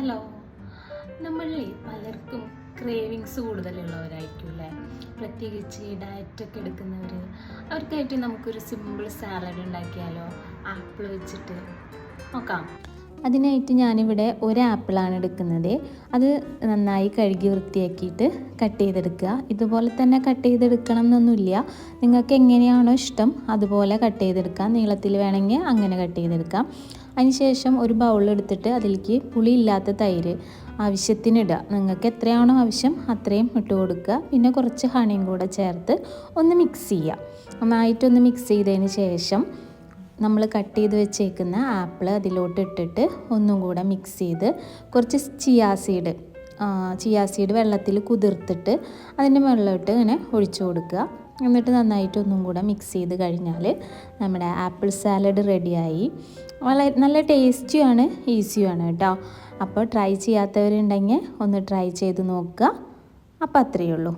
Hello. നമ്മളെ പലർക്കും cravings കൂടുതലുള്ളവരായിരിക്കും അല്ലേ, പ്രത്യേകിച്ച് ഡയറ്റൊക്കെ എടുക്കുന്നവർ. അവർക്കായിട്ട് നമുക്കൊരു സിമ്പിൾ സാലഡ് ഉണ്ടാക്കിയാലോ? ആപ്പിൾ വെച്ചിട്ട് നോക്കാം. അതിനായിട്ട് ഞാനിവിടെ ഒരു ആപ്പിളാണ് എടുക്കുന്നത്. അത് നന്നായി കഴുകി വൃത്തിയാക്കിയിട്ട് കട്ട് ചെയ്തെടുക്കുക. ഇതുപോലെ തന്നെ കട്ട് ചെയ്തെടുക്കണം എന്നൊന്നുമില്ല, നിങ്ങൾക്ക് എങ്ങനെയാണോ ഇഷ്ടം അതുപോലെ കട്ട് ചെയ്തെടുക്കാം. നീളത്തിൽ വേണമെങ്കിൽ അങ്ങനെ കട്ട് ചെയ്തെടുക്കാം. അതിനുശേഷം ഒരു ബൗളെടുത്തിട്ട് അതിലേക്ക് പുളിയില്ലാത്ത തൈര് ആവശ്യത്തിനിടുക. നിങ്ങൾക്ക് എത്രയാണോ ആവശ്യം അത്രയും ഇട്ട് കൊടുക്കുക. പിന്നെ കുറച്ച് ഹണിയും കൂടെ ചേർത്ത് ഒന്ന് മിക്സ് ചെയ്യുക. നന്നായിട്ടൊന്ന് മിക്സ് ചെയ്തതിന് ശേഷം നമ്മൾ കട്ട് ചെയ്ത് വെച്ചേക്കുന്ന ആപ്പിൾ അതിലോട്ട് ഇട്ടിട്ട് ഒന്നും കൂടെ മിക്സ് ചെയ്ത് കുറച്ച് ചിയാ സീഡ് വെള്ളത്തിൽ കുതിർത്തിട്ട് അതിൻ്റെ മുകളിലോട്ട് ഇങ്ങനെ ഒഴിച്ചു കൊടുക്കുക. എന്നിട്ട് നന്നായിട്ട് ഒന്നും കൂടെ മിക്സ് ചെയ്ത് കഴിഞ്ഞാൽ നമ്മുടെ ആപ്പിൾ സാലഡ് റെഡിയായി. വളരെ നല്ല ടേസ്റ്റിയാണ്, ഈസിയുമാണ് കേട്ടോ. അപ്പോൾ ട്രൈ ചെയ്യാത്തവരുണ്ടെങ്കിൽ ഒന്ന് ട്രൈ ചെയ്ത് നോക്കുക. അപ്പോൾ അത്രയേ ഉള്ളൂ.